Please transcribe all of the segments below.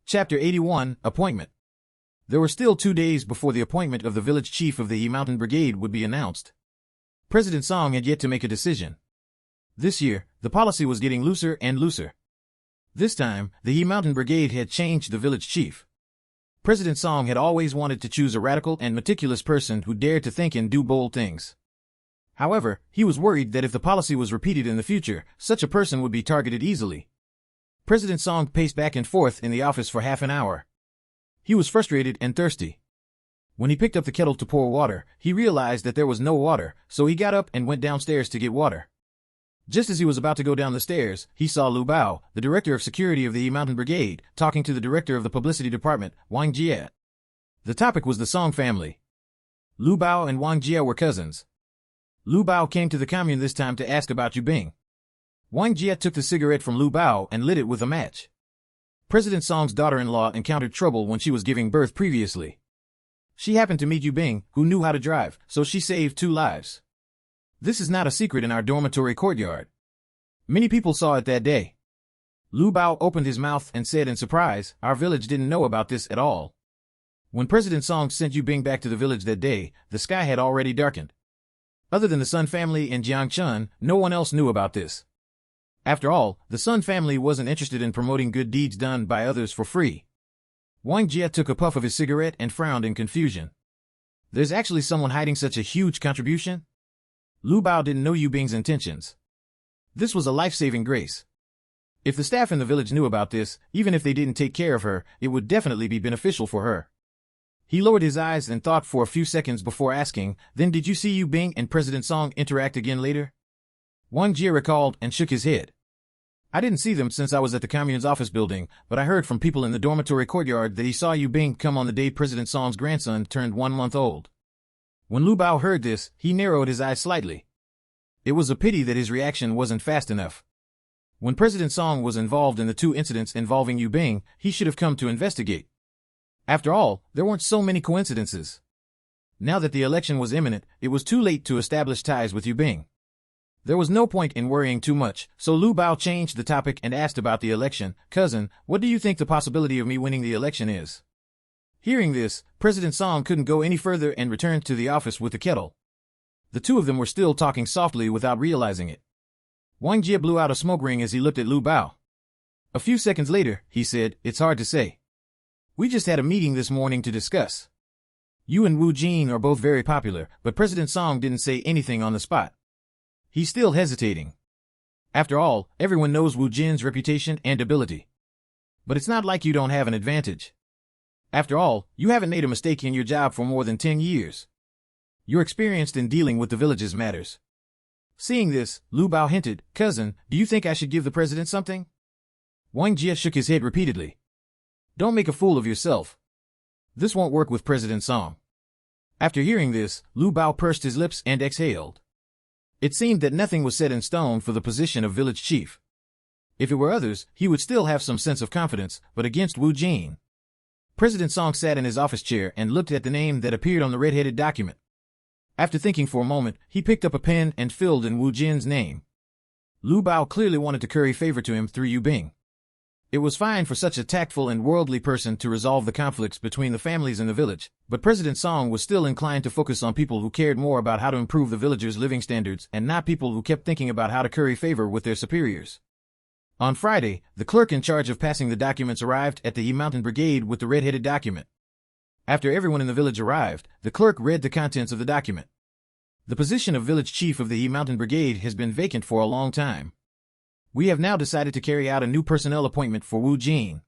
Chapter 81, Appointment. There were still 2 days before the appointment of the village chief of the He Mountain Brigade would be announced. President Song had yet to make a decision. This year, the policy was getting looser and looser. This time, the He Mountain Brigade had changed the village chief. President Song had always wanted to choose a radical and meticulous person who dared to think and do bold things. However, he was worried that if the policy was repeated in the future, such a person would be targeted easily. President Song paced back and forth in the office for half an hour. He was frustrated and thirsty. When he picked up the kettle to pour water, he realized that there was no water, so he got up and went downstairs to get water. Just as he was about to go down the stairs, he saw Lu Bao, the director of security of the He Mountain Brigade, talking to the director of the publicity department, Wang Jie. The topic was the Song family. Lu Bao and Wang Jie were cousins. Lu Bao came to the commune this time to ask about Yu Bing. Wang Jie took the cigarette from Lu Bao and lit it with a match. President Song's daughter-in-law encountered trouble when she was giving birth previously. She happened to meet Yu Bing, who knew how to drive, so she saved 2 lives. This is not a secret in our dormitory courtyard. Many people saw it that day. Lu Bao opened his mouth and said in surprise, "Our village didn't know about this at all." When President Song sent Yu Bing back to the village that day, the sky had already darkened. Other than the Sun family and Jiang Chun, no one else knew about this. After all, the Sun family wasn't interested in promoting good deeds done by others for free. Wang Jie took a puff of his cigarette and frowned in confusion. There's actually someone hiding such a huge contribution? Lu Bao didn't know Yu Bing's intentions. This was a life-saving grace. If the staff in the village knew about this, even if they didn't take care of her, it would definitely be beneficial for her. He lowered his eyes and thought for a few seconds before asking, "Then did you see Yu Bing and President Song interact again later?" Wang Jie recalled and shook his head. "I didn't see them since I was at the commune's office building, but I heard from people in the dormitory courtyard that he saw Yu Bing come on the day President Song's grandson turned 1 month old." When Lu Bao heard this, he narrowed his eyes slightly. It was a pity that his reaction wasn't fast enough. When President Song was involved in the 2 incidents involving Yu Bing, he should have come to investigate. After all, there weren't so many coincidences. Now that the election was imminent, it was too late to establish ties with Yu Bing. There was no point in worrying too much, so Lu Bao changed the topic and asked about the election. "Cousin, what do you think the possibility of me winning the election is?" Hearing this, President Song couldn't go any further and returned to the office with the kettle. The 2 of them were still talking softly without realizing it. Wang Jie blew out a smoke ring as he looked at Lu Bao. A few seconds later, he said, "It's hard to say. We just had a meeting this morning to discuss. You and Wu Jin are both very popular, but President Song didn't say anything on the spot. He's still hesitating. After all, everyone knows Wu Jin's reputation and ability. But it's not like you don't have an advantage. After all, you haven't made a mistake in your job for more than 10 years. You're experienced in dealing with the village's matters." Seeing this, Lu Bao hinted, "Cousin, do you think I should give the president something?" Wang Jie shook his head repeatedly. "Don't make a fool of yourself. This won't work with President Song." After hearing this, Lu Bao pursed his lips and exhaled. It seemed that nothing was set in stone for the position of village chief. If it were others, he would still have some sense of confidence, but against Wu Jin. President Song sat in his office chair and looked at the name that appeared on the red-headed document. After thinking for a moment, he picked up a pen and filled in Wu Jin's name. Lu Bao clearly wanted to curry favor to him through Yu Bing. It was fine for such a tactful and worldly person to resolve the conflicts between the families in the village, but President Song was still inclined to focus on people who cared more about how to improve the villagers' living standards and not people who kept thinking about how to curry favor with their superiors. On Friday, the clerk in charge of passing the documents arrived at the He Mountain Brigade with the red-headed document. After everyone in the village arrived, the clerk read the contents of the document. The position of village chief of the He Mountain Brigade has been vacant for a long time. We have now decided to carry out a new personnel appointment for Wu Jin.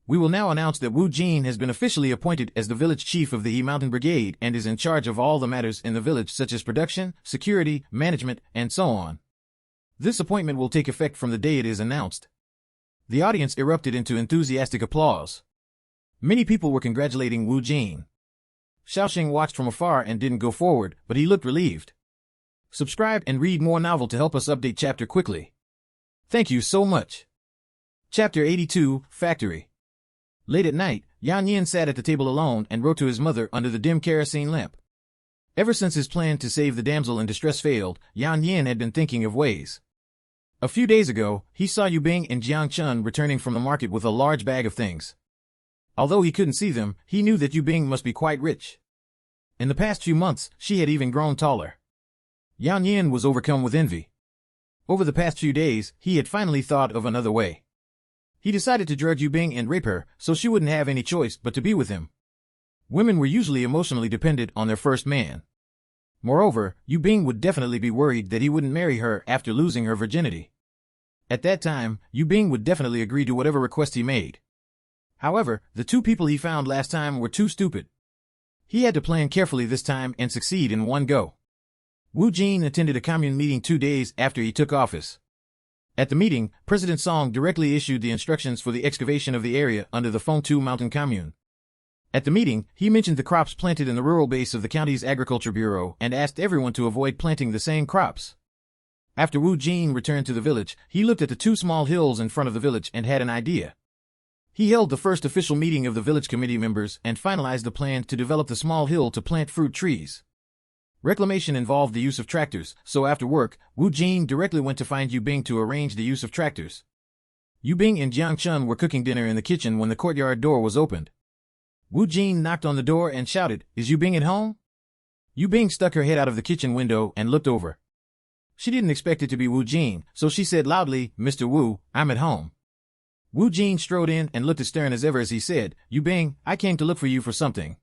We will now announce that Wu Jin has been officially appointed as the village chief of the He Mountain Brigade and is in charge of all the matters in the village such as production, security, management, and so on. This appointment will take effect from the day it is announced. The audience erupted into enthusiastic applause. Many people were congratulating Wu Jin. Xiaoxing watched from afar and didn't go forward, but he looked relieved. Subscribe and read more novel to help us update chapter quickly. Thank you so much. Chapter 82, Factory. Late at night, Yan Yin sat at the table alone and wrote to his mother under the dim kerosene lamp. Ever since his plan to save the damsel in distress failed, Yan Yin had been thinking of ways. A few days ago, he saw Yu Bing and Jiang Chun returning from the market with a large bag of things. Although he couldn't see them, he knew that Yu Bing must be quite rich. In the past few months, she had even grown taller. Yan Yin was overcome with envy. Over the past few days, he had finally thought of another way. He decided to drug Yu Bing and rape her, so she wouldn't have any choice but to be with him. Women were usually emotionally dependent on their first man. Moreover, Yu Bing would definitely be worried that he wouldn't marry her after losing her virginity. At that time, Yu Bing would definitely agree to whatever request he made. However, the two people he found last time were too stupid. He had to plan carefully this time and succeed in one go. Wu Jin attended a commune meeting 2 days after he took office. At the meeting, President Song directly issued the instructions for the excavation of the area under the Fengtu Mountain Commune. At the meeting, he mentioned the crops planted in the rural base of the county's agriculture bureau and asked everyone to avoid planting the same crops. After Wu Jin returned to the village, he looked at the 2 small hills in front of the village and had an idea. He held the first official meeting of the village committee members and finalized the plan to develop the small hill to plant fruit trees. Reclamation involved the use of tractors, so after work, Wu Jin directly went to find Yu Bing to arrange the use of tractors. Yu Bing and Jiang Chun were cooking dinner in the kitchen when the courtyard door was opened. Wu Jin knocked on the door and shouted, "Is Yu Bing at home?" Yu Bing stuck her head out of the kitchen window and looked over. She didn't expect it to be Wu Jin, so she said loudly, "Mr. Wu, I'm at home." Wu Jin strode in and looked as stern as ever as he said, "Yu Bing, I came to look for you for something.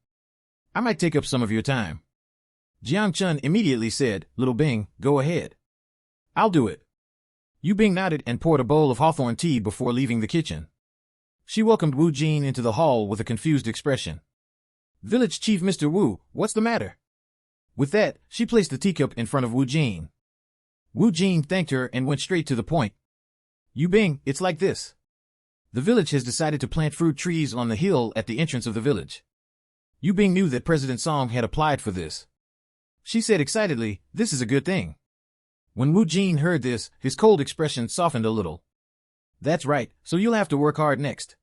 I might take up some of your time." Jiang Chun immediately said, "Little Bing, go ahead. I'll do it." Yu Bing nodded and poured a bowl of hawthorn tea before leaving the kitchen. She welcomed Wu Jin into the hall with a confused expression. "Village Chief Mr. Wu, what's the matter?" With that, she placed the teacup in front of Wu Jin. Wu Jin thanked her and went straight to the point. "Yu Bing, it's like this. The village has decided to plant fruit trees on the hill at the entrance of the village." Yu Bing knew that President Song had applied for this. She said excitedly, "This is a good thing." When Wu Jin heard this, his cold expression softened a little. "That's right, so you'll have to work hard next.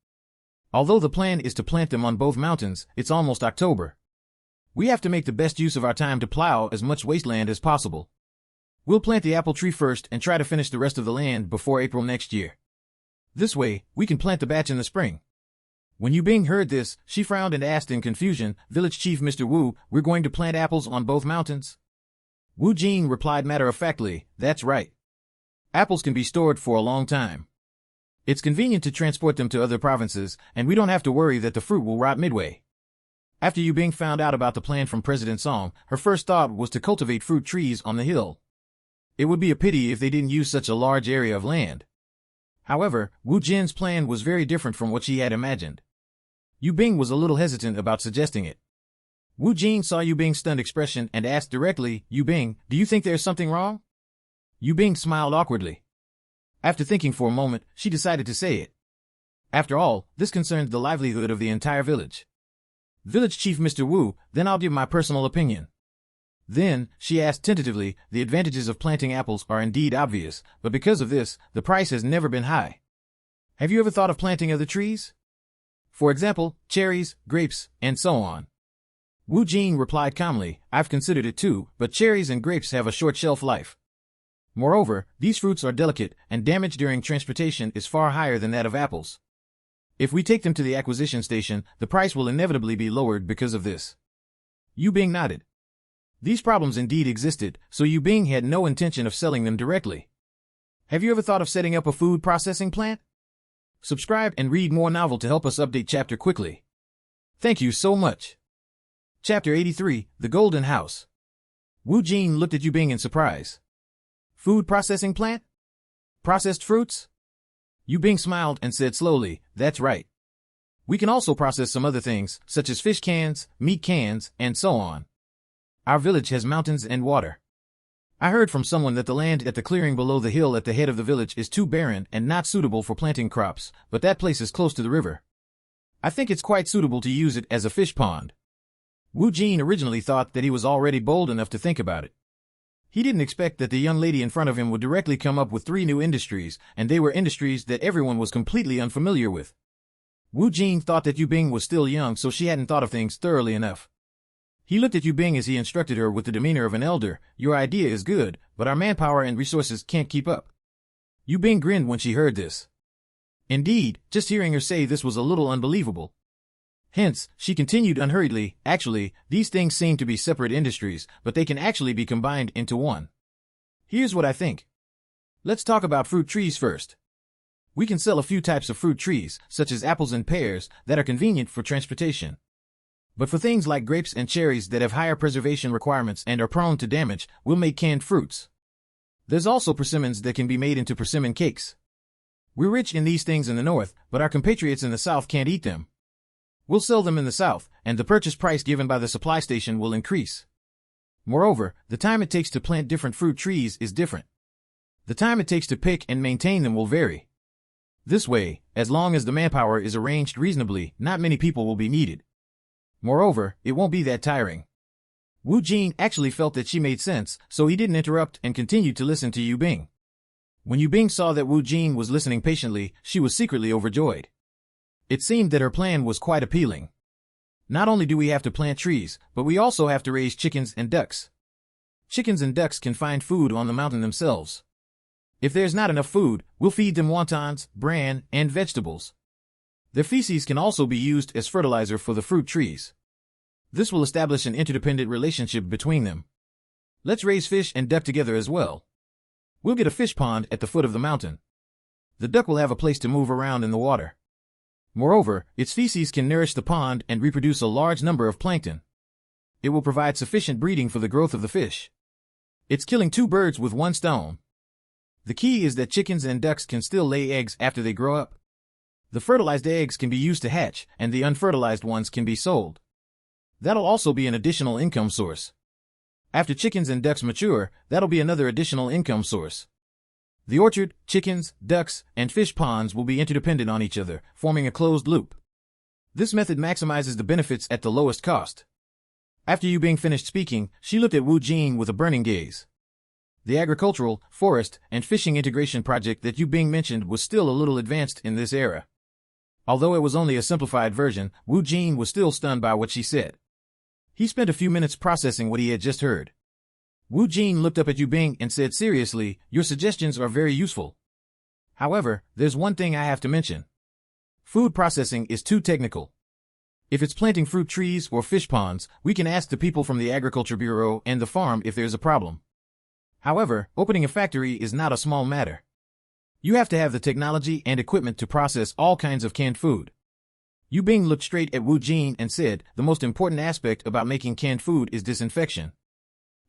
Although the plan is to plant them on both mountains, it's almost October. We have to make the best use of our time to plow as much wasteland as possible. We'll plant the apple tree first and try to finish the rest of the land before April next year. This way, we can plant the batch in the spring." When Yu Bing heard this, she frowned and asked in confusion, "Village Chief Mr. Wu, we're going to plant apples on both mountains?" Wu Jin replied matter-of-factly, "That's right. Apples can be stored for a long time. It's convenient to transport them to other provinces, and we don't have to worry that the fruit will rot midway." After Yu Bing found out about the plan from President Song, her first thought was to cultivate fruit trees on the hill. It would be a pity if they didn't use such a large area of land. However, Wu Jin's plan was very different from what she had imagined. Yu Bing was a little hesitant about suggesting it. Wu Jin saw Yu Bing's stunned expression and asked directly, "Yu Bing, do you think there's something wrong?" Yu Bing smiled awkwardly. After thinking for a moment, she decided to say it. After all, this concerned the livelihood of the entire village. "Village Chief Mr. Wu, then I'll give my personal opinion." Then, she asked tentatively, "The advantages of planting apples are indeed obvious, but because of this, the price has never been high. Have you ever thought of planting other trees? For example, cherries, grapes, and so on?" Wu Jin replied calmly, "I've considered it too, but cherries and grapes have a short shelf life. Moreover, these fruits are delicate, and damage during transportation is far higher than that of apples. If we take them to the acquisition station, the price will inevitably be lowered because of this." Yu Bing nodded. These problems indeed existed, so Yu Bing had no intention of selling them directly. Have you ever thought of setting up a food processing plant? Subscribe and read more novel to help us update chapter quickly. Thank you so much. Chapter 83, The Golden House. Wu Jin looked at Yu Bing in surprise. Food processing plant? Processed fruits? Yu Bing smiled and said slowly, "That's right. We can also process some other things, such as fish cans, meat cans, and so on. Our village has mountains and water. I heard from someone that the land at the clearing below the hill at the head of the village is too barren and not suitable for planting crops, but that place is close to the river. I think it's quite suitable to use it as a fish pond." Wu Jin originally thought that he was already bold enough to think about it. He didn't expect that the young lady in front of him would directly come up with 3 new industries, and they were industries that everyone was completely unfamiliar with. Wu Jin thought that Yu Bing was still young, so she hadn't thought of things thoroughly enough. He looked at Yu Bing as he instructed her with the demeanor of an elder, "Your idea is good, but our manpower and resources can't keep up." Yu Bing grinned when she heard this. Indeed, just hearing her say this was a little unbelievable. Hence, she continued unhurriedly, actually, these things seem to be separate industries, but they can actually be combined into one. Here's what I think. Let's talk about fruit trees first. We can sell a few types of fruit trees, such as apples and pears, that are convenient for transportation. But for things like grapes and cherries that have higher preservation requirements and are prone to damage, we'll make canned fruits. There's also persimmons that can be made into persimmon cakes. We're rich in these things in the north, but our compatriots in the south can't eat them. We'll sell them in the south, and the purchase price given by the supply station will increase. Moreover, the time it takes to plant different fruit trees is different. The time it takes to pick and maintain them will vary. This way, as long as the manpower is arranged reasonably, not many people will be needed. Moreover, it won't be that tiring. Wu Jin actually felt that she made sense, so he didn't interrupt and continued to listen to Yu Bing. When Yu Bing saw that Wu Jin was listening patiently, she was secretly overjoyed. It seemed that her plan was quite appealing. Not only do we have to plant trees, but we also have to raise chickens and ducks. Chickens and ducks can find food on the mountain themselves. If there's not enough food, we'll feed them wontons, bran, and vegetables. Their feces can also be used as fertilizer for the fruit trees. This will establish an interdependent relationship between them. Let's raise fish and duck together as well. We'll get a fish pond at the foot of the mountain. The duck will have a place to move around in the water. Moreover, its feces can nourish the pond and reproduce a large number of plankton. It will provide sufficient breeding for the growth of the fish. It's killing two birds with one stone. The key is that chickens and ducks can still lay eggs after they grow up. The fertilized eggs can be used to hatch, and the unfertilized ones can be sold. That'll also be an additional income source. After chickens and ducks mature, that'll be another additional income source. The orchard, chickens, ducks, and fish ponds will be interdependent on each other, forming a closed loop. This method maximizes the benefits at the lowest cost. After Yu Bing finished speaking, she looked at Wu Jin with a burning gaze. The agricultural, forest, and fishing integration project that Yu Bing mentioned was still a little advanced in this era. Although it was only a simplified version, Wu Jin was still stunned by what she said. He spent a few minutes processing what he had just heard. Wu Jin looked up at Yu Bing and said seriously, "Your suggestions are very useful. However, there's one thing I have to mention. Food processing is too technical. If it's planting fruit trees or fish ponds, we can ask the people from the Agriculture Bureau and the farm if there's a problem. However, opening a factory is not a small matter. You have to have the technology and equipment to process all kinds of canned food." Yu Bing looked straight at Wu Jin and said, "The most important aspect about making canned food is disinfection.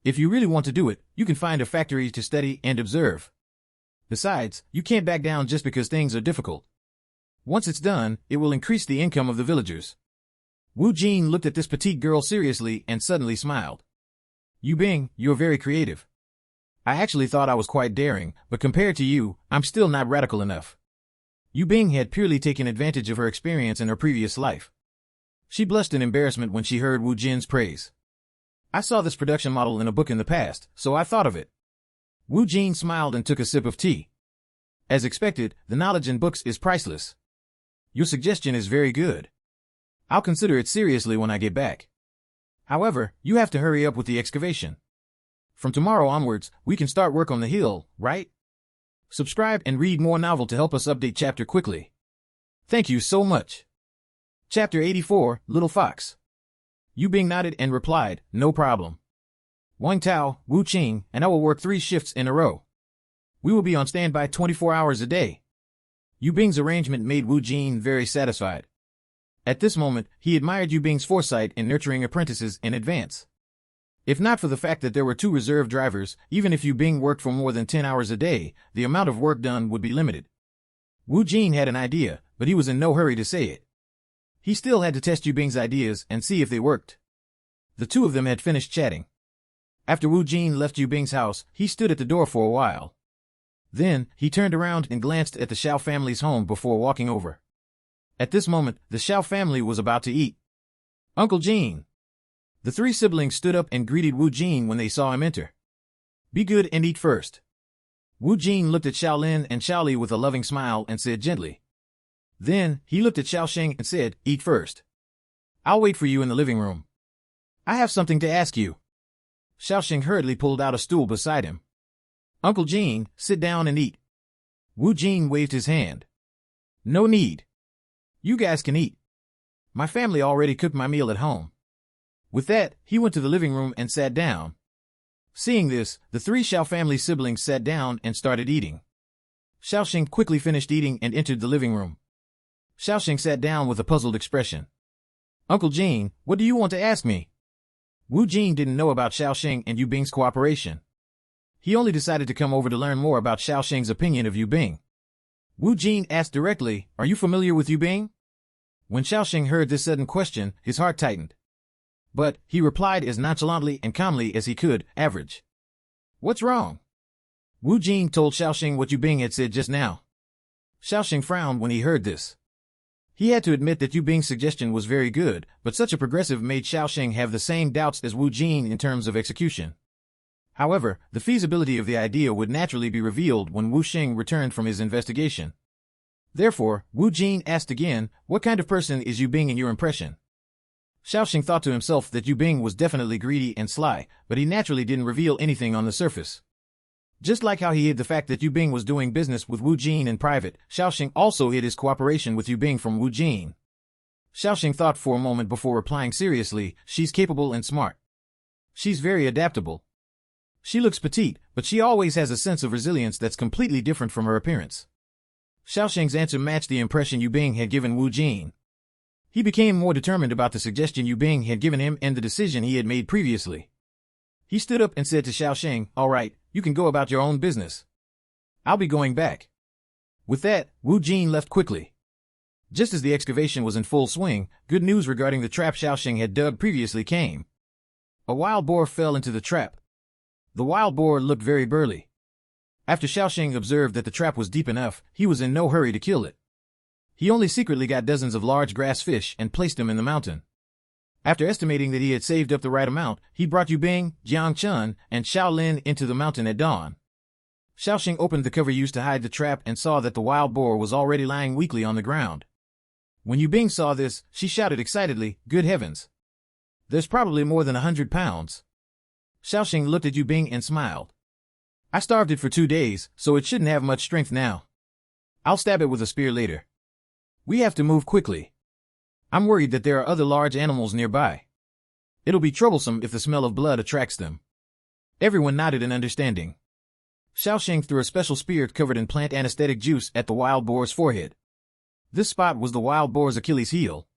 If you really want to do it, you can find a factory to study and observe. Besides, you can't back down just because things are difficult. Once it's done, it will increase the income of the villagers." Wu Jin looked at this petite girl seriously and suddenly smiled. "Yu Bing, you're very creative. I actually thought I was quite daring, but compared to you, I'm still not radical enough." Yu Bing had purely taken advantage of her experience in her previous life. She blushed in embarrassment when she heard Wu Jin's praise. "I saw this production model in a book in the past, so I thought of it." Wu Jin smiled and took a sip of tea. As expected, the knowledge in books is priceless. Your suggestion is very good. I'll consider it seriously when I get back. However, you have to hurry up with the excavation. From tomorrow onwards, we can start work on the hill, right? Subscribe and read more novel to help us update chapter quickly. Thank you so much. Chapter 84, Little Fox. Yu Bing nodded and replied, "No problem. Wang Tao, Wu Qing, and I will work 3 shifts in a row. We will be on standby 24 hours a day." Yu Bing's arrangement made Wu Jin very satisfied. At this moment, he admired Yu Bing's foresight in nurturing apprentices in advance. If not for the fact that there were 2 reserve drivers, even if Yu Bing worked for more than 10 hours a day, the amount of work done would be limited. Wu Jin had an idea, but he was in no hurry to say it. He still had to test Yu Bing's ideas and see if they worked. The two of them had finished chatting. After Wu Jin left Yu Bing's house, he stood at the door for a while. Then, he turned around and glanced at the Xiao family's home before walking over. At this moment, the Xiao family was about to eat. "Uncle Jin." The 3 siblings stood up and greeted Wu Jin when they saw him enter. "Be good and eat first." Wu Jin looked at Xiaolin and Xiaoli with a loving smile and said gently. Then, he looked at Xiaoxing and said, "Eat first. I'll wait for you in the living room. I have something to ask you." Xiaoxing hurriedly pulled out a stool beside him. "Uncle Jin, sit down and eat." Wu Jin waved his hand. "No need. You guys can eat." My family already cooked my meal at home. With that, he went to the living room and sat down. Seeing this, the three Xiao family siblings sat down and started eating. Xiaoxing quickly finished eating and entered the living room. Xiaoxing sat down with a puzzled expression. Uncle Jean, what do you want to ask me? Wu Jin didn't know about Xiaoxing and Yu Bing's cooperation. He only decided to come over to learn more about Xiaoxing's opinion of Yu Bing. Wu Jin asked directly, are you familiar with Yu Bing? When Xiaoxing heard this sudden question, his heart tightened. But he replied as nonchalantly and calmly as he could, average. What's wrong? Wu Jin told Xiaoxing what Yu Bing had said just now. Xiaoxing frowned when he heard this. He had to admit that Yu Bing's suggestion was very good, but such a progressive made Xiaoxing have the same doubts as Wu Jin in terms of execution. However, the feasibility of the idea would naturally be revealed when Wu Xing returned from his investigation. Therefore, Wu Jin asked again, what kind of person is Yu Bing in your impression? Xiaoxing thought to himself that Yu Bing was definitely greedy and sly, but he naturally didn't reveal anything on the surface. Just like how he hid the fact that Yu Bing was doing business with Wu Jin in private, Xiaoxing also hid his cooperation with Yu Bing from Wu Jin. Xiaoxing thought for a moment before replying seriously, she's capable and smart. She's very adaptable. She looks petite, but she always has a sense of resilience that's completely different from her appearance. Xiaoxing's answer matched the impression Yu Bing had given Wu Jin. He became more determined about the suggestion Yu Bing had given him and the decision he had made previously. He stood up and said to Xiaoxing, all right, you can go about your own business. I'll be going back. With that, Wu Jin left quickly. Just as the excavation was in full swing, good news regarding the trap Xiaoxing had dug previously came. A wild boar fell into the trap. The wild boar looked very burly. After Xiaoxing observed that the trap was deep enough, he was in no hurry to kill it. He only secretly got dozens of large grass fish and placed them in the mountain. After estimating that he had saved up the right amount, he brought Yu Bing, Jiang Chun, and Xiao Lin into the mountain at dawn. Xiaoxing opened the cover used to hide the trap and saw that the wild boar was already lying weakly on the ground. When Yu Bing saw this, she shouted excitedly, good heavens! There's probably more than 100 pounds. Xiaoxing looked at Yu Bing and smiled. I starved it for 2 days, so it shouldn't have much strength now. I'll stab it with a spear later. We have to move quickly. I'm worried that there are other large animals nearby. It'll be troublesome if the smell of blood attracts them. Everyone nodded in understanding. Xiaoxing threw a special spear covered in plant anesthetic juice at the wild boar's forehead. This spot was the wild boar's Achilles heel.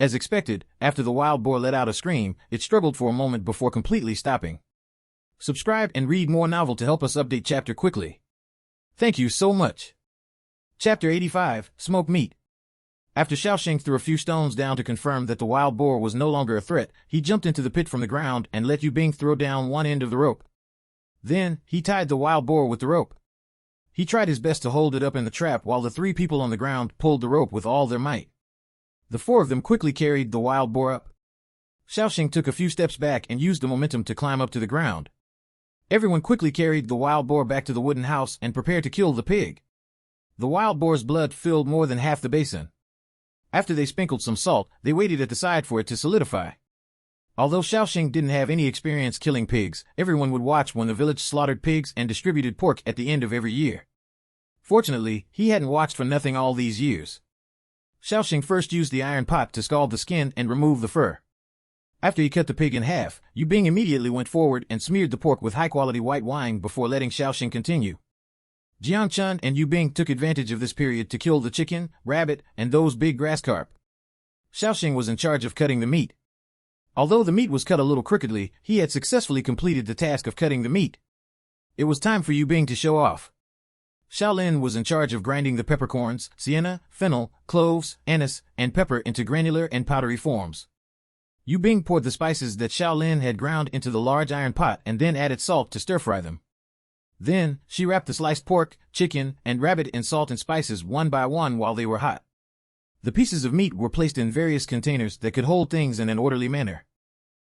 As expected, after the wild boar let out a scream, it struggled for a moment before completely stopping. Subscribe and read more novel to help us update chapter quickly. Thank you so much. Chapter 85, Smoked Meat. After Xiaoxing threw a few stones down to confirm that the wild boar was no longer a threat, he jumped into the pit from the ground and let Yu Bing throw down one end of the rope. Then, he tied the wild boar with the rope. He tried his best to hold it up in the trap while the 3 people on the ground pulled the rope with all their might. The 4 of them quickly carried the wild boar up. Xiaoxing took a few steps back and used the momentum to climb up to the ground. Everyone quickly carried the wild boar back to the wooden house and prepared to kill the pig. The wild boar's blood filled more than half the basin. After they sprinkled some salt, they waited at the side for it to solidify. Although Xiaoxing didn't have any experience killing pigs, everyone would watch when the village slaughtered pigs and distributed pork at the end of every year. Fortunately, he hadn't watched for nothing all these years. Xiaoxing first used the iron pot to scald the skin and remove the fur. After he cut the pig in half, Yu Bing immediately went forward and smeared the pork with high-quality white wine before letting Xiaoxing continue. Jiang Chun and Yu Bing took advantage of this period to kill the chicken, rabbit, and those big grass carp. Xiaoxing was in charge of cutting the meat. Although the meat was cut a little crookedly, he had successfully completed the task of cutting the meat. It was time for Yu Bing to show off. Xiao Lin was in charge of grinding the peppercorns, sienna, fennel, cloves, anise, and pepper into granular and powdery forms. Yu Bing poured the spices that Xiao Lin had ground into the large iron pot and then added salt to stir-fry them. Then, she wrapped the sliced pork, chicken, and rabbit in salt and spices one by one while they were hot. The pieces of meat were placed in various containers that could hold things in an orderly manner.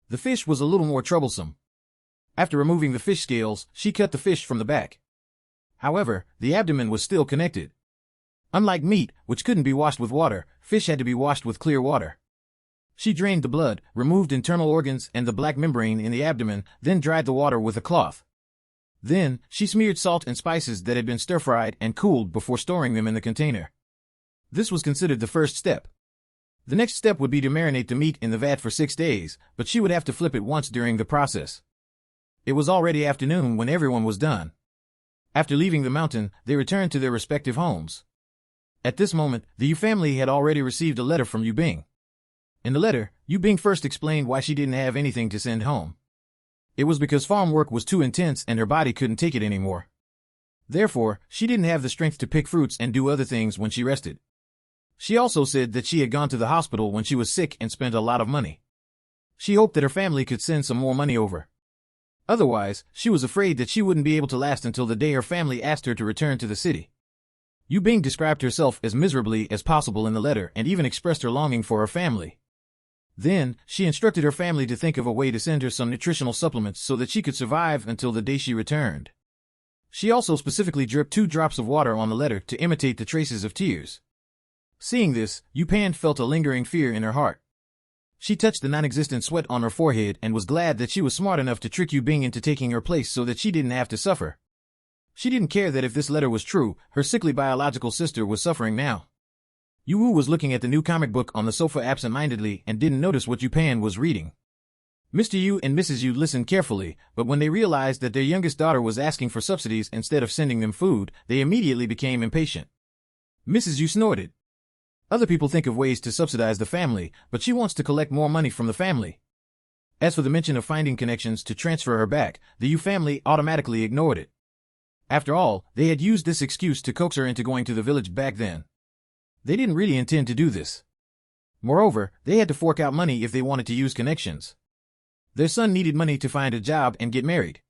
The fish was a little more troublesome. After removing the fish scales, she cut the fish from the back. However, the abdomen was still connected. Unlike meat, which couldn't be washed with water, fish had to be washed with clear water. She drained the blood, removed internal organs and the black membrane in the abdomen, then dried the water with a cloth. Then, she smeared salt and spices that had been stir-fried and cooled before storing them in the container. This was considered the first step. The next step would be to marinate the meat in the vat for 6 days, but she would have to flip it once during the process. It was already afternoon when everyone was done. After leaving the mountain, they returned to their respective homes. At this moment, the Yu family had already received a letter from Yu Bing. In the letter, Yu Bing first explained why she didn't have anything to send home. It was because farm work was too intense and her body couldn't take it anymore. Therefore, she didn't have the strength to pick fruits and do other things when she rested. She also said that she had gone to the hospital when she was sick and spent a lot of money. She hoped that her family could send some more money over. Otherwise, she was afraid that she wouldn't be able to last until the day her family asked her to return to the city. Yu Bing described herself as miserably as possible in the letter and even expressed her longing for her family. Then, she instructed her family to think of a way to send her some nutritional supplements so that she could survive until the day she returned. She also specifically dripped 2 drops of water on the letter to imitate the traces of tears. Seeing this, Yu Pan felt a lingering fear in her heart. She touched the non-existent sweat on her forehead and was glad that she was smart enough to trick Yu Bing into taking her place so that she didn't have to suffer. She didn't care that if this letter was true, her sickly biological sister was suffering now. Yu Wu was looking at the new comic book on the sofa absent-mindedly and didn't notice what Yu Pan was reading. Mr. Yu and Mrs. Yu listened carefully, but when they realized that their youngest daughter was asking for subsidies instead of sending them food, they immediately became impatient. Mrs. Yu snorted. Other people think of ways to subsidize the family, but she wants to collect more money from the family. As for the mention of finding connections to transfer her back, the Yu family automatically ignored it. After all, they had used this excuse to coax her into going to the village back then. They didn't really intend to do this. Moreover, they had to fork out money if they wanted to use connections. Their son needed money to find a job and get married.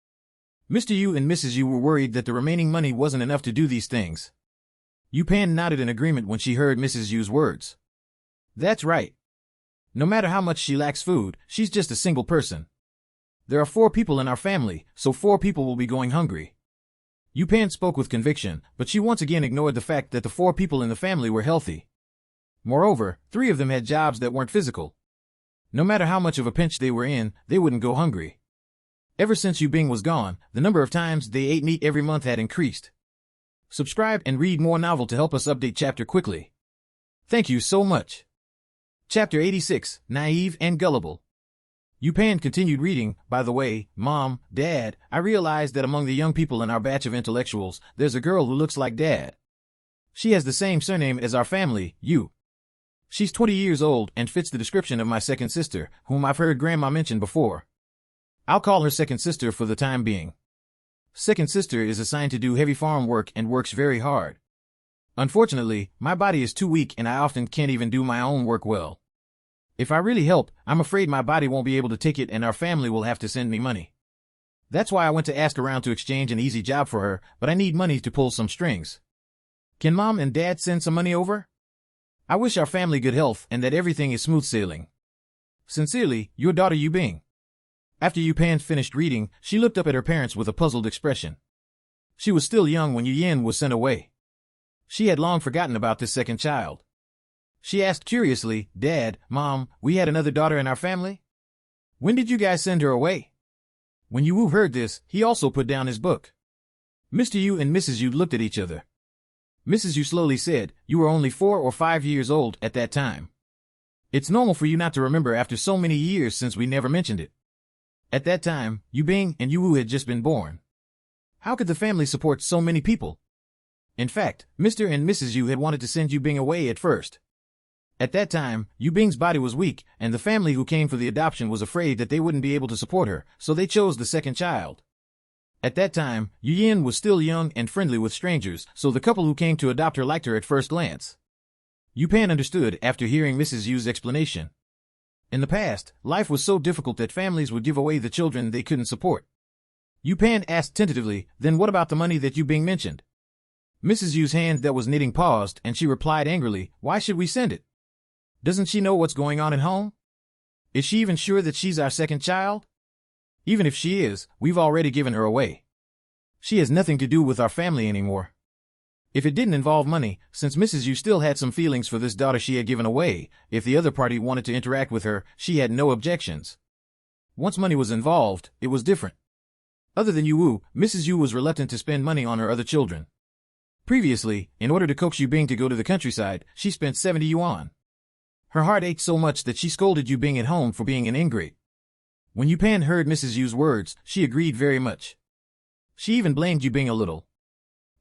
Mr. Yu and Mrs. Yu were worried that the remaining money wasn't enough to do these things. Yu Pan nodded in agreement when she heard Mrs. Yu's words. That's right. No matter how much she lacks food, she's just a single person. There are 4 people in our family, so 4 people will be going hungry. Yu Pan spoke with conviction, but she once again ignored the fact that the 4 people in the family were healthy. Moreover, 3 of them had jobs that weren't physical. No matter how much of a pinch they were in, they wouldn't go hungry. Ever since Yu Bing was gone, the number of times they ate meat every month had increased. Subscribe and read more novel to help us update chapter quickly. Thank you so much. Chapter 86, Naive and Gullible. Yu Pan continued reading. By the way, Mom, Dad, I realized that among the young people in our batch of intellectuals, there's a girl who looks like Dad. She has the same surname as our family, Yu. She's 20 years old and fits the description of my second sister, whom I've heard Grandma mention before. I'll call her second sister for the time being. Second sister is assigned to do heavy farm work and works very hard. Unfortunately, my body is too weak and I often can't even do my own work well. If I really help, I'm afraid my body won't be able to take it and our family will have to send me money. That's why I went to ask around to exchange an easy job for her, but I need money to pull some strings. Can Mom and Dad send some money over? I wish our family good health and that everything is smooth sailing. Sincerely, your daughter Yu Bing. After Yu Pan finished reading, she looked up at her parents with a puzzled expression. She was still young when Yu Yin was sent away. She had long forgotten about this second child. She asked curiously, Dad, Mom, we had another daughter in our family? When did you guys send her away? When Yu Wu heard this, he also put down his book. Mr. Yu and Mrs. Yu looked at each other. Mrs. Yu slowly said, You were only 4 or 5 years old at that time. It's normal for you not to remember after so many years since we never mentioned it. At that time, Yu Bing and Yu Wu had just been born. How could the family support so many people? In fact, Mr. and Mrs. Yu had wanted to send Yu Bing away at first. At that time, Yu Bing's body was weak, and the family who came for the adoption was afraid that they wouldn't be able to support her, so they chose the second child. At that time, Yu Yin was still young and friendly with strangers, so the couple who came to adopt her liked her at first glance. Yu Pan understood after hearing Mrs. Yu's explanation. In the past, life was so difficult that families would give away the children they couldn't support. Yu Pan asked tentatively, Then what about the money that Yu Bing mentioned? Mrs. Yu's hand that was knitting paused, and she replied angrily, Why should we send it? Doesn't she know what's going on at home? Is she even sure that she's our second child? Even if she is, we've already given her away. She has nothing to do with our family anymore. If it didn't involve money, since Mrs. Yu still had some feelings for this daughter she had given away, if the other party wanted to interact with her, she had no objections. Once money was involved, it was different. Other than Yu Wu, Mrs. Yu was reluctant to spend money on her other children. Previously, in order to coax Yu Bing to go to the countryside, she spent 70 yuan. Her heart ached so much that she scolded Yu Bing at home for being an ingrate. When Yu Pan heard Mrs. Yu's words, she agreed very much. She even blamed Yu Bing a little.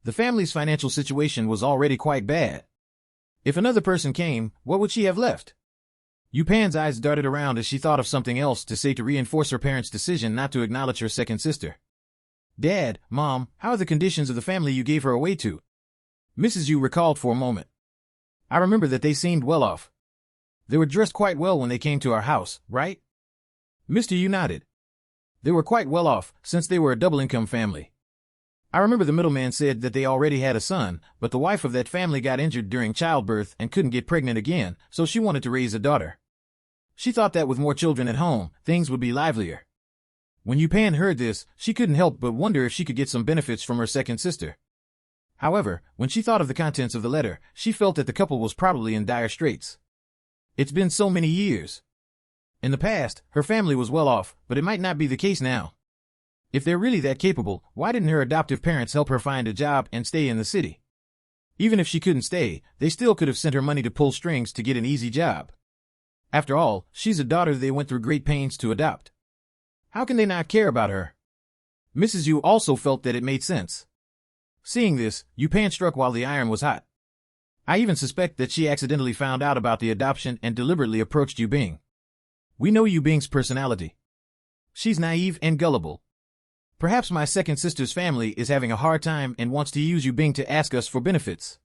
The family's financial situation was already quite bad. If another person came, what would she have left? Yu Pan's eyes darted around as she thought of something else to say to reinforce her parents' decision not to acknowledge her second sister. Dad, Mom, how are the conditions of the family you gave her away to? Mrs. Yu recalled for a moment. I remember that they seemed well off. They were dressed quite well when they came to our house, right? Mr. Yu nodded. They were quite well off, since they were a double-income family. I remember the middleman said that they already had a son, but the wife of that family got injured during childbirth and couldn't get pregnant again, so she wanted to raise a daughter. She thought that with more children at home, things would be livelier. When Yu Pan heard this, she couldn't help but wonder if she could get some benefits from her second sister. However, when she thought of the contents of the letter, she felt that the couple was probably in dire straits. It's been so many years. In the past, her family was well off, but it might not be the case now. If they're really that capable, why didn't her adoptive parents help her find a job and stay in the city? Even if she couldn't stay, they still could have sent her money to pull strings to get an easy job. After all, she's a daughter they went through great pains to adopt. How can they not care about her? Mrs. Yu also felt that it made sense. Seeing this, Yu Pan struck while the iron was hot. I even suspect that she accidentally found out about the adoption and deliberately approached Yu Bing. We know Yu Bing's personality. She's naive and gullible. Perhaps my second sister's family is having a hard time and wants to use Yu Bing to ask us for benefits.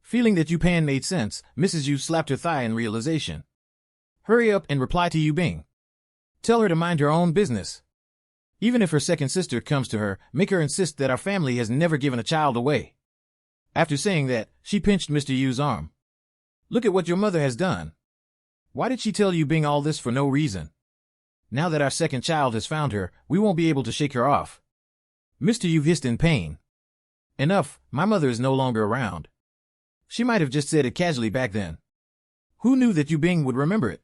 Feeling that Yu Pan made sense, Mrs. Yu slapped her thigh in realization. Hurry up and reply to Yu Bing. Tell her to mind her own business. Even if her second sister comes to her, make her insist that our family has never given a child away. After saying that, she pinched Mr. Yu's arm. Look at what your mother has done. Why did she tell Yu Bing all this for no reason? Now that our second child has found her, we won't be able to shake her off. Mr. Yu hissed in pain. Enough, my mother is no longer around. She might have just said it casually back then. Who knew that Yu Bing would remember it?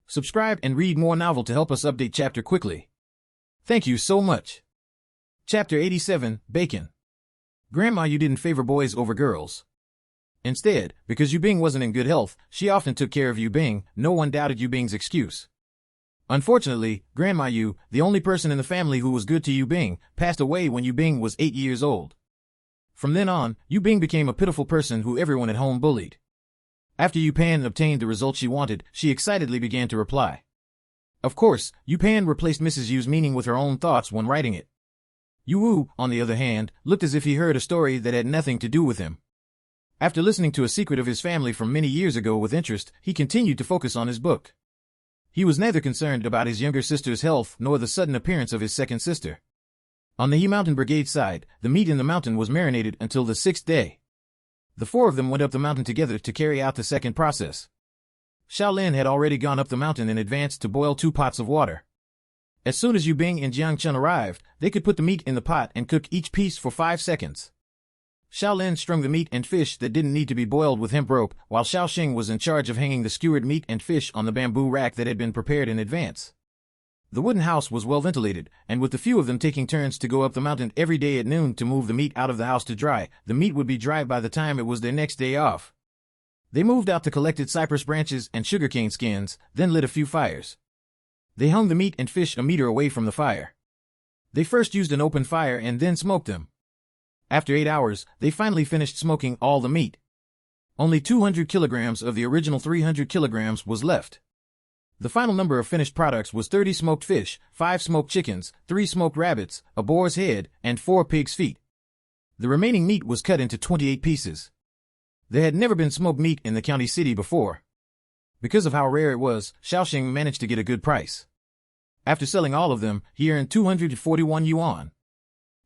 Subscribe and read more novel to help us update chapter quickly. Thank you so much. Chapter 87, Bacon. Grandma Yu didn't favor boys over girls. Instead, because Yu Bing wasn't in good health, she often took care of Yu Bing. No one doubted Yu Bing's excuse. Unfortunately, Grandma Yu, the only person in the family who was good to Yu Bing, passed away when Yu Bing was 8 years old. From then on, Yu Bing became a pitiful person who everyone at home bullied. After Yu Pan obtained the result she wanted, she excitedly began to reply. Of course, Yu Pan replaced Mrs. Yu's meaning with her own thoughts when writing it. Yu Wu, on the other hand, looked as if he heard a story that had nothing to do with him. After listening to a secret of his family from many years ago with interest, he continued to focus on his book. He was neither concerned about his younger sister's health nor the sudden appearance of his second sister. On the He Mountain Brigade side, the meat in the mountain was marinated until the 6th day. The 4 of them went up the mountain together to carry out the second process. Shaolin had already gone up the mountain in advance to boil 2 pots of water. As soon as Yu Bing and Jiang Chun arrived, they could put the meat in the pot and cook each piece for 5 seconds. Shaolin strung the meat and fish that didn't need to be boiled with hemp rope, while Shaoxing was in charge of hanging the skewered meat and fish on the bamboo rack that had been prepared in advance. The wooden house was well ventilated, and with the few of them taking turns to go up the mountain every day at noon to move the meat out of the house to dry, the meat would be dry by the time it was their next day off. They moved out the collected cypress branches and sugarcane skins, then lit a few fires. They hung the meat and fish a meter away from the fire. They first used an open fire and then smoked them. After 8 hours, they finally finished smoking all the meat. Only 200 kilograms of the original 300 kilograms was left. The final number of finished products was 30 smoked fish, 5 smoked chickens, 3 smoked rabbits, a boar's head, and 4 pig's feet. The remaining meat was cut into 28 pieces. There had never been smoked meat in the county city before. Because of how rare it was, Shaoxing managed to get a good price. After selling all of them, he earned 241 yuan.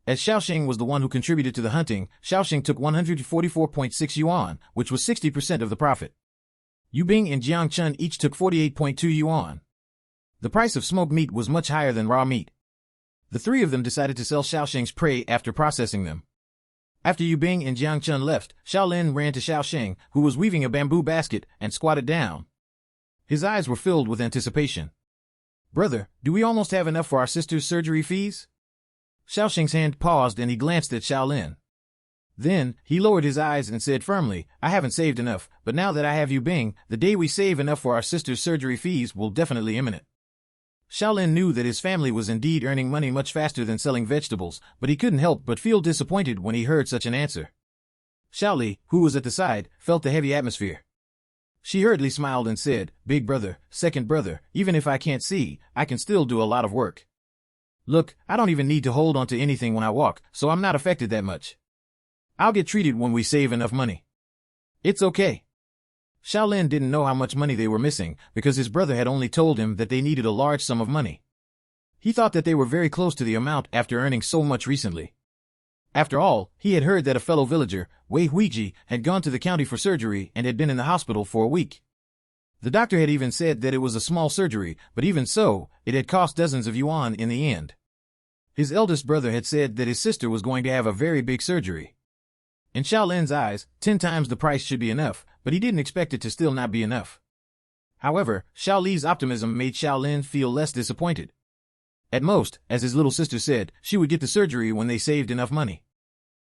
As Shaoxing was the one who contributed to the hunting, Shaoxing took 144.6 yuan, which was 60% of the profit. Yu Bing and Jiang Chun each took 48.2 yuan. The price of smoked meat was much higher than raw meat. The 3 of them decided to sell Shaoxing's prey after processing them. After Yu Bing and Jiang Chun left, Shaolin ran to Shaoxing, who was weaving a bamboo basket, and squatted down. His eyes were filled with anticipation. Brother, do we almost have enough for our sister's surgery fees? Shaoxing's hand paused and he glanced at Shaolin. Then, he lowered his eyes and said firmly, I haven't saved enough, but now that I have Yu Bing, the day we save enough for our sister's surgery fees will definitely imminent. Xiaolin knew that his family was indeed earning money much faster than selling vegetables, but he couldn't help but feel disappointed when he heard such an answer. Xiaoli, who was at the side, felt the heavy atmosphere. She hurriedly smiled and said, Big brother, second brother, even if I can't see, I can still do a lot of work. Look, I don't even need to hold onto anything when I walk, so I'm not affected that much. I'll get treated when we save enough money. It's okay. Xiaolin didn't know how much money they were missing, because his brother had only told him that they needed a large sum of money. He thought that they were very close to the amount after earning so much recently. After all, he had heard that a fellow villager, Wei Huiji, had gone to the county for surgery and had been in the hospital for a week. The doctor had even said that it was a small surgery, but even so, it had cost dozens of yuan in the end. His eldest brother had said that his sister was going to have a very big surgery. In Xiaolin's eyes, 10 times the price should be enough, but he didn't expect it to still not be enough. However, Xiaoli's optimism made Xiaolin feel less disappointed. At most, as his little sister said, she would get the surgery when they saved enough money.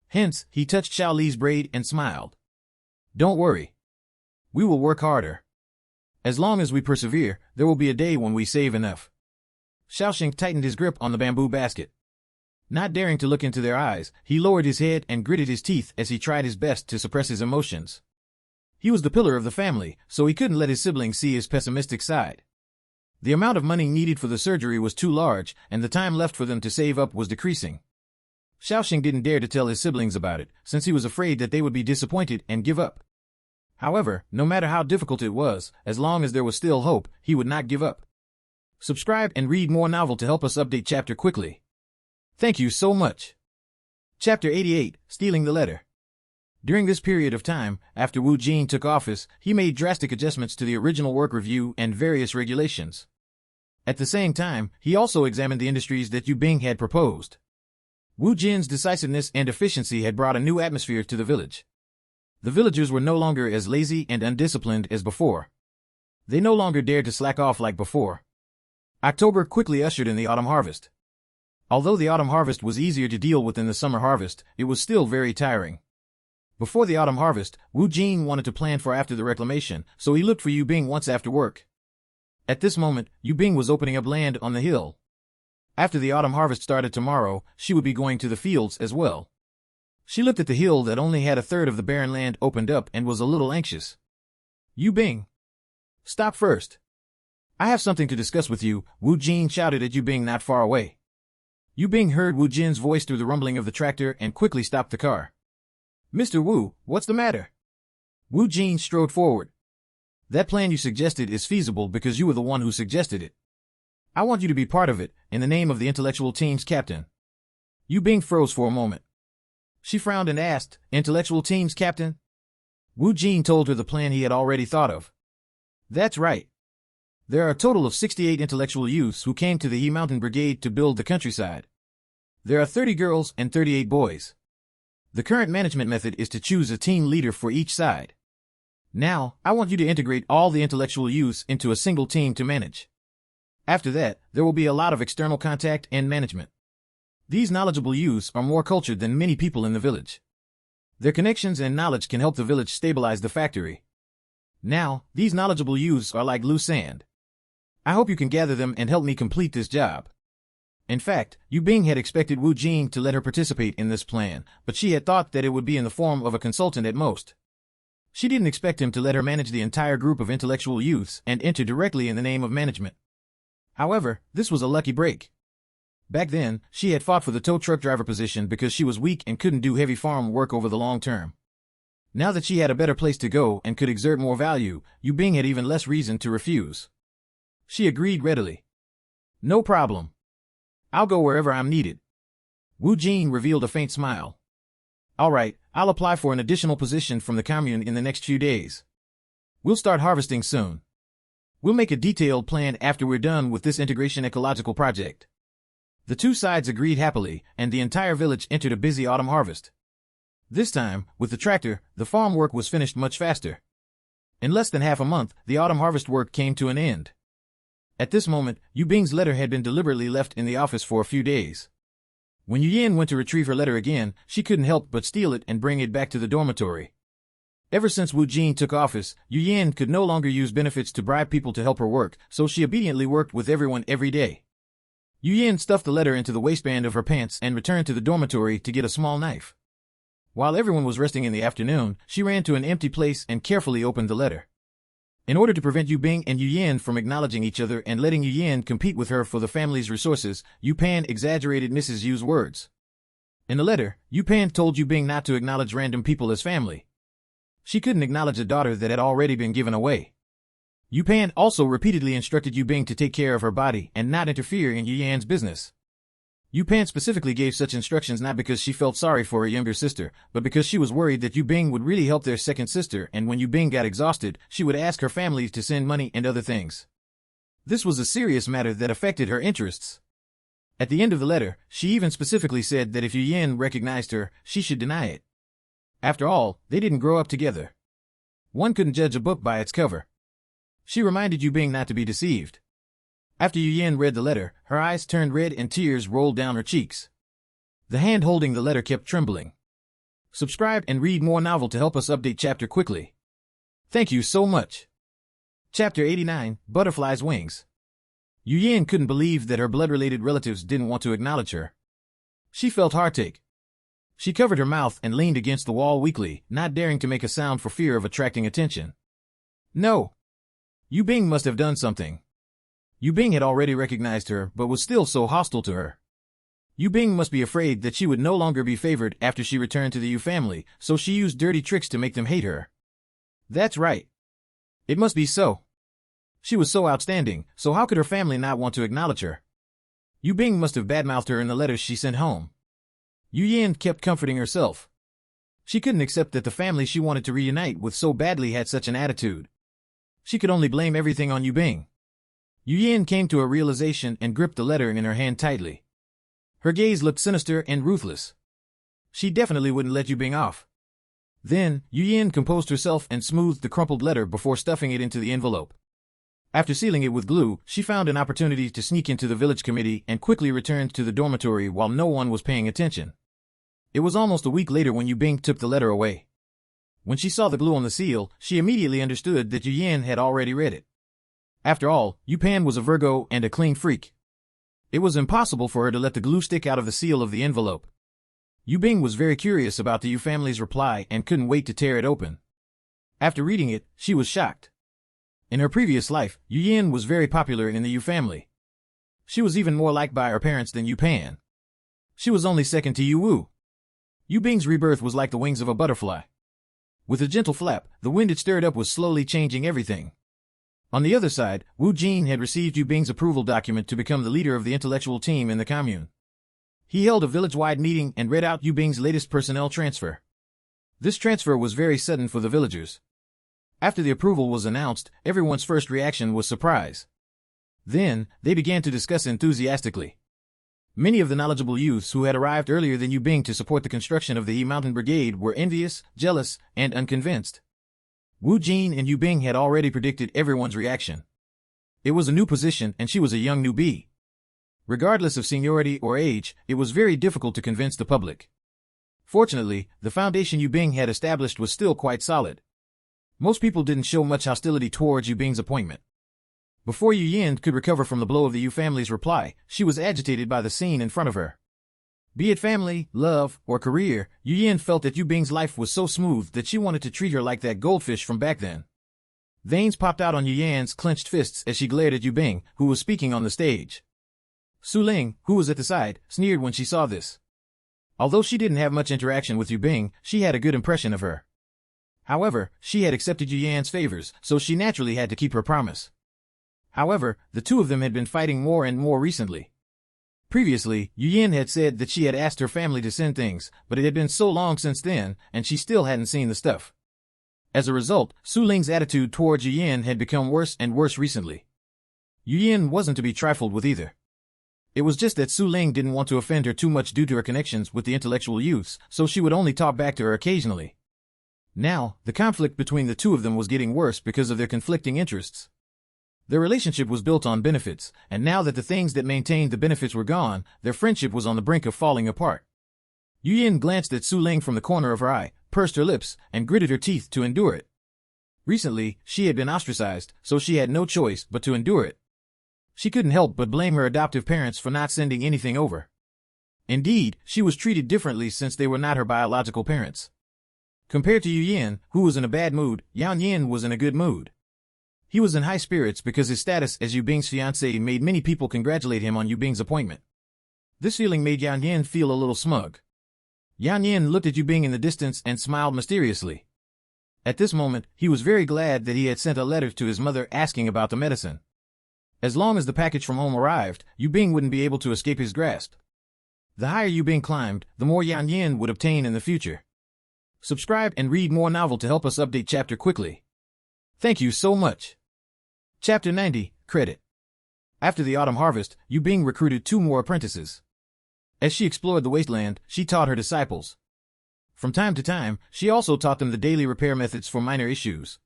Hence, he touched Xiaoli's braid and smiled. Don't worry. We will work harder. As long as we persevere, there will be a day when we save enough. Xiaoxing tightened his grip on the bamboo basket. Not daring to look into their eyes, he lowered his head and gritted his teeth as he tried his best to suppress his emotions. He was the pillar of the family, so he couldn't let his siblings see his pessimistic side. The amount of money needed for the surgery was too large, and the time left for them to save up was decreasing. Xiaoxing didn't dare to tell his siblings about it, since he was afraid that they would be disappointed and give up. However, no matter how difficult it was, as long as there was still hope, he would not give up. Subscribe and read more novel to help us update chapter quickly. Thank you so much. Chapter 88, Stealing the Letter. During this period of time, after Wu Jin took office, he made drastic adjustments to the original work review and various regulations. At the same time, he also examined the industries that Yu Bing had proposed. Wu Jin's decisiveness and efficiency had brought a new atmosphere to the village. The villagers were no longer as lazy and undisciplined as before. They no longer dared to slack off like before. October quickly ushered in the autumn harvest. Although the autumn harvest was easier to deal with than the summer harvest, it was still very tiring. Before the autumn harvest, Wu Jin wanted to plan for after the reclamation, so he looked for Yu Bing once after work. At this moment, Yu Bing was opening up land on the hill. After the autumn harvest started tomorrow, she would be going to the fields as well. She looked at the hill that only had a third of the barren land opened up and was a little anxious. Yu Bing. Stop first. I have something to discuss with you, Wu Jin shouted at Yu Bing not far away. Yu Bing heard Wu Jin's voice through the rumbling of the tractor and quickly stopped the car. Mr. Wu, what's the matter? Wu Jin strode forward. That plan you suggested is feasible because you were the one who suggested it. I want you to be part of it, in the name of the intellectual team's captain. Yu Bing froze for a moment. She frowned and asked, Intellectual team's captain? Wu Jin told her the plan he had already thought of. That's right. There are a total of 68 intellectual youths who came to the Yi Mountain Brigade to build the countryside. There are 30 girls and 38 boys. The current management method is to choose a team leader for each side. Now, I want you to integrate all the intellectual youths into a single team to manage. After that, there will be a lot of external contact and management. These knowledgeable youths are more cultured than many people in the village. Their connections and knowledge can help the village stabilize the factory. Now, these knowledgeable youths are like loose sand. I hope you can gather them and help me complete this job. In fact, Yu Bing had expected Wu Jin to let her participate in this plan, but she had thought that it would be in the form of a consultant at most. She didn't expect him to let her manage the entire group of intellectual youths and enter directly in the name of management. However, this was a lucky break. Back then, she had fought for the tow truck driver position because she was weak and couldn't do heavy farm work over the long term. Now that she had a better place to go and could exert more value, Yu Bing had even less reason to refuse. She agreed readily. No problem. I'll go wherever I'm needed. Wu Jin revealed a faint smile. All right, I'll apply for an additional position from the commune in the next few days. We'll start harvesting soon. We'll make a detailed plan after we're done with this integration ecological project. The two sides agreed happily, and the entire village entered a busy autumn harvest. This time, with the tractor, the farm work was finished much faster. In less than half a month, the autumn harvest work came to an end. At this moment, Yu Bing's letter had been deliberately left in the office for a few days. When Yu Yan went to retrieve her letter again, she couldn't help but steal it and bring it back to the dormitory. Ever since Wu Jin took office, Yu Yan could no longer use benefits to bribe people to help her work, so she obediently worked with everyone every day. Yu Yan stuffed the letter into the waistband of her pants and returned to the dormitory to get a small knife. While everyone was resting in the afternoon, she ran to an empty place and carefully opened the letter. In order to prevent Yu Bing and Yu Yan from acknowledging each other and letting Yu Yan compete with her for the family's resources, Yu Pan exaggerated Mrs. Yu's words. In the letter, Yu Pan told Yu Bing not to acknowledge random people as family. She couldn't acknowledge a daughter that had already been given away. Yu Pan also repeatedly instructed Yu Bing to take care of her body and not interfere in Yu Yan's business. Yu Pan specifically gave such instructions not because she felt sorry for her younger sister, but because she was worried that Yu Bing would really help their second sister, and when Yu Bing got exhausted, she would ask her family to send money and other things. This was a serious matter that affected her interests. At the end of the letter, she even specifically said that if Yu Yan recognized her, she should deny it. After all, they didn't grow up together. One couldn't judge a book by its cover. She reminded Yu Bing not to be deceived. After Yu Yan read the letter, her eyes turned red and tears rolled down her cheeks. The hand holding the letter kept trembling. Subscribe and read more novel to help us update chapter quickly. Thank you so much. Chapter 89, Butterfly's Wings. Yu Yan couldn't believe that her blood-related relatives didn't want to acknowledge her. She felt heartache. She covered her mouth and leaned against the wall weakly, not daring to make a sound for fear of attracting attention. No. Yu Bing must have done something. Yu Bing had already recognized her, but was still so hostile to her. Yu Bing must be afraid that she would no longer be favored after she returned to the Yu family, so she used dirty tricks to make them hate her. That's right. It must be so. She was so outstanding, so how could her family not want to acknowledge her? Yu Bing must have badmouthed her in the letters she sent home. Yu Yan kept comforting herself. She couldn't accept that the family she wanted to reunite with so badly had such an attitude. She could only blame everything on Yu Bing. Yu Yan came to a realization and gripped the letter in her hand tightly. Her gaze looked sinister and ruthless. She definitely wouldn't let Yu Bing off. Then, Yu Yan composed herself and smoothed the crumpled letter before stuffing it into the envelope. After sealing it with glue, she found an opportunity to sneak into the village committee and quickly returned to the dormitory while no one was paying attention. It was almost a week later when Yu Bing took the letter away. When she saw the glue on the seal, she immediately understood that Yu Yan had already read it. After all, Yu Pan was a Virgo and a clean freak. It was impossible for her to let the glue stick out of the seal of the envelope. Yu Bing was very curious about the Yu family's reply and couldn't wait to tear it open. After reading it, she was shocked. In her previous life, Yu Yan was very popular in the Yu family. She was even more liked by her parents than Yu Pan. She was only second to Yu Wu. Yu Bing's rebirth was like the wings of a butterfly. With a gentle flap, the wind it stirred up was slowly changing everything. On the other side, Wu Jin had received Yu Bing's approval document to become the leader of the intellectual team in the commune. He held a village-wide meeting and read out Yu Bing's latest personnel transfer. This transfer was very sudden for the villagers. After the approval was announced, everyone's first reaction was surprise. Then, they began to discuss enthusiastically. Many of the knowledgeable youths who had arrived earlier than Yu Bing to support the construction of the Yi Mountain Brigade were envious, jealous, and unconvinced. Wu Jin and Yu Bing had already predicted everyone's reaction. It was a new position and she was a young newbie. Regardless of seniority or age, it was very difficult to convince the public. Fortunately, the foundation Yu Bing had established was still quite solid. Most people didn't show much hostility towards Yu Bing's appointment. Before Yu Yan could recover from the blow of the Yu family's reply, she was agitated by the scene in front of her. Be it family, love, or career, Yu Yan felt that Yu Bing's life was so smooth that she wanted to treat her like that goldfish from back then. Veins popped out on Yu Yan's clenched fists as she glared at Yu Bing, who was speaking on the stage. Su Ling, who was at the side, sneered when she saw this. Although she didn't have much interaction with Yu Bing, she had a good impression of her. However, she had accepted Yu Yan's favors, so she naturally had to keep her promise. However, the two of them had been fighting more and more recently. Previously, Yu Yan had said that she had asked her family to send things, but it had been so long since then, and she still hadn't seen the stuff. As a result, Su Ling's attitude towards Yu Yan had become worse and worse recently. Yu Yan wasn't to be trifled with either. It was just that Su Ling didn't want to offend her too much due to her connections with the intellectual youths, so she would only talk back to her occasionally. Now, the conflict between the two of them was getting worse because of their conflicting interests. Their relationship was built on benefits, and now that the things that maintained the benefits were gone, their friendship was on the brink of falling apart. Yu Yin glanced at Su Ling from the corner of her eye, pursed her lips, and gritted her teeth to endure it. Recently, she had been ostracized, so she had no choice but to endure it. She couldn't help but blame her adoptive parents for not sending anything over. Indeed, she was treated differently since they were not her biological parents. Compared to Yu Yin, who was in a bad mood, Yan Yin was in a good mood. He was in high spirits because his status as Yu Bing's fiancé made many people congratulate him on Yu Bing's appointment. This feeling made Yan Yin feel a little smug. Yan Yin looked at Yu Bing in the distance and smiled mysteriously. At this moment, he was very glad that he had sent a letter to his mother asking about the medicine. As long as the package from home arrived, Yu Bing wouldn't be able to escape his grasp. The higher Yu Bing climbed, the more Yan Yin would obtain in the future. Subscribe and read more novel to help us update chapter quickly. Thank you so much. Chapter 90, Credit. After the autumn harvest, Yu Bing recruited 2 more apprentices. As she explored the wasteland, she taught her disciples. From time to time, she also taught them the daily repair methods for minor issues.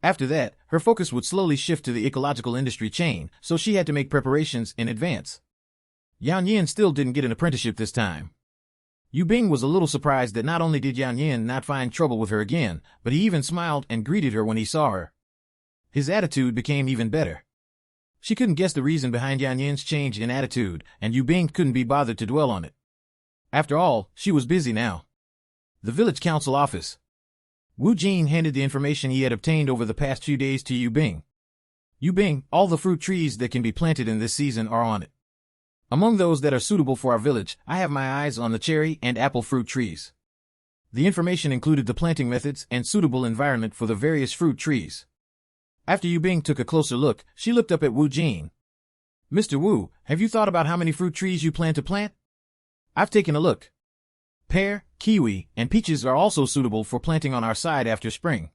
After that, her focus would slowly shift to the ecological industry chain, so she had to make preparations in advance. Yan Yin still didn't get an apprenticeship this time. Yu Bing was a little surprised that not only did Yan Yin not find trouble with her again, but he even smiled and greeted her when he saw her. His attitude became even better. She couldn't guess the reason behind Yan Yin's change in attitude, and Yu Bing couldn't be bothered to dwell on it. After all, she was busy now. The village council office. Wu Jin handed the information he had obtained over the past few days to Yu Bing. Yu Bing, all the fruit trees that can be planted in this season are on it. Among those that are suitable for our village, I have my eyes on the cherry and apple fruit trees. The information included the planting methods and suitable environment for the various fruit trees. After Yu Bing took a closer look, she looked up at Wu Jin. Mr. Wu, have you thought about how many fruit trees you plan to plant? I've taken a look. Pear, kiwi, and peaches are also suitable for planting on our side after spring.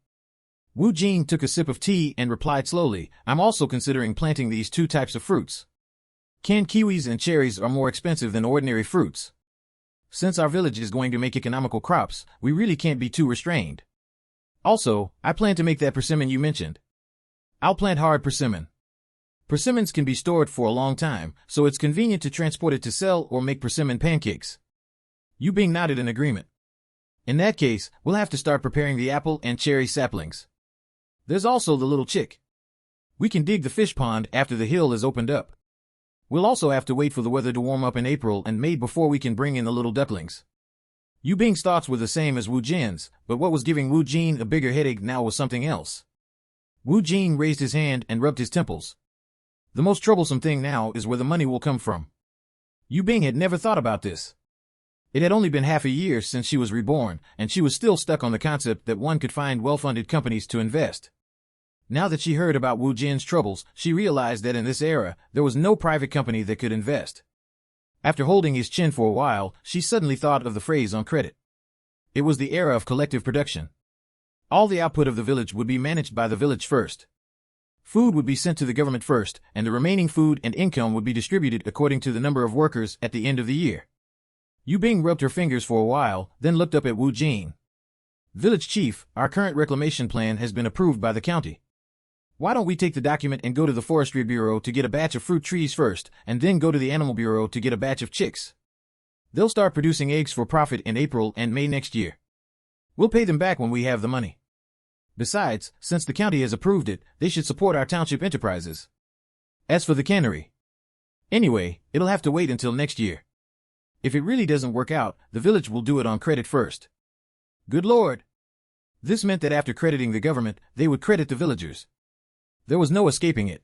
Wu Jin took a sip of tea and replied slowly, I'm also considering planting these 2 types of fruits. Canned kiwis and cherries are more expensive than ordinary fruits. Since our village is going to make economical crops, we really can't be too restrained. Also, I plan to make that persimmon you mentioned. I'll plant hard persimmon. Persimmons can be stored for a long time, so it's convenient to transport it to sell or make persimmon pancakes. Yu Bing nodded in agreement. In that case, we'll have to start preparing the apple and cherry saplings. There's also the little chick. We can dig the fish pond after the hill is opened up. We'll also have to wait for the weather to warm up in April and May before we can bring in the little ducklings. Yu Bing's thoughts were the same as Wu Jin's, but what was giving Wu Jin a bigger headache now was something else. Wu Jin raised his hand and rubbed his temples. The most troublesome thing now is where the money will come from. Yu Bing had never thought about this. It had only been half a year since she was reborn, and she was still stuck on the concept that one could find well-funded companies to invest. Now that she heard about Wu Jin's troubles, she realized that in this era, there was no private company that could invest. After holding his chin for a while, she suddenly thought of the phrase on credit. It was the era of collective production. All the output of the village would be managed by the village first. Food would be sent to the government first, and the remaining food and income would be distributed according to the number of workers at the end of the year. Yu Bing rubbed her fingers for a while, then looked up at Wu Jin. Village Chief, our current reclamation plan has been approved by the county. Why don't we take the document and go to the Forestry Bureau to get a batch of fruit trees first, and then go to the Animal Bureau to get a batch of chicks? They'll start producing eggs for profit in April and May next year. We'll pay them back when we have the money. Besides, since the county has approved it, they should support our township enterprises. As for the cannery. Anyway, it'll have to wait until next year. If it really doesn't work out, the village will do it on credit first. Good Lord! This meant that after crediting the government, they would credit the villagers. There was no escaping it.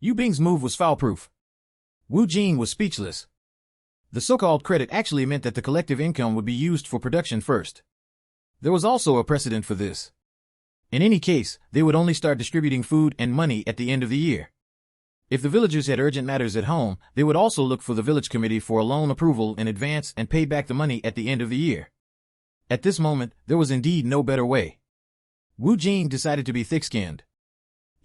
Yu Bing's move was foul-proof. Wu Jin was speechless. The so-called credit actually meant that the collective income would be used for production first. There was also a precedent for this. In any case, they would only start distributing food and money at the end of the year. If the villagers had urgent matters at home, they would also look for the village committee for a loan approval in advance and pay back the money at the end of the year. At this moment, there was indeed no better way. Wu Jin decided to be thick-skinned.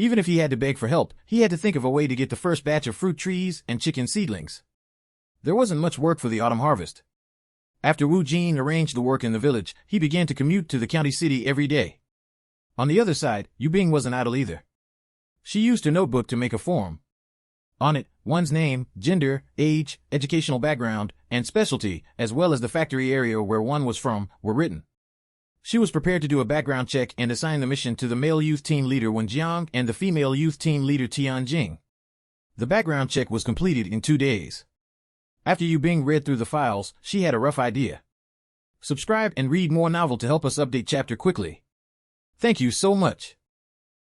Even if he had to beg for help, he had to think of a way to get the first batch of fruit trees and chicken seedlings. There wasn't much work for the autumn harvest. After Wu Jin arranged the work in the village, he began to commute to the county city every day. On the other side, Yu Bing wasn't idle either. She used her notebook to make a form. On it, one's name, gender, age, educational background, and specialty, as well as the factory area where one was from, were written. She was prepared to do a background check and assign the mission to the male youth team leader Wen Jiang and the female youth team leader Tian Jing. The background check was completed in 2 days. After Yu Bing read through the files, she had a rough idea. Subscribe and read more novel to help us update chapter quickly. Thank you so much.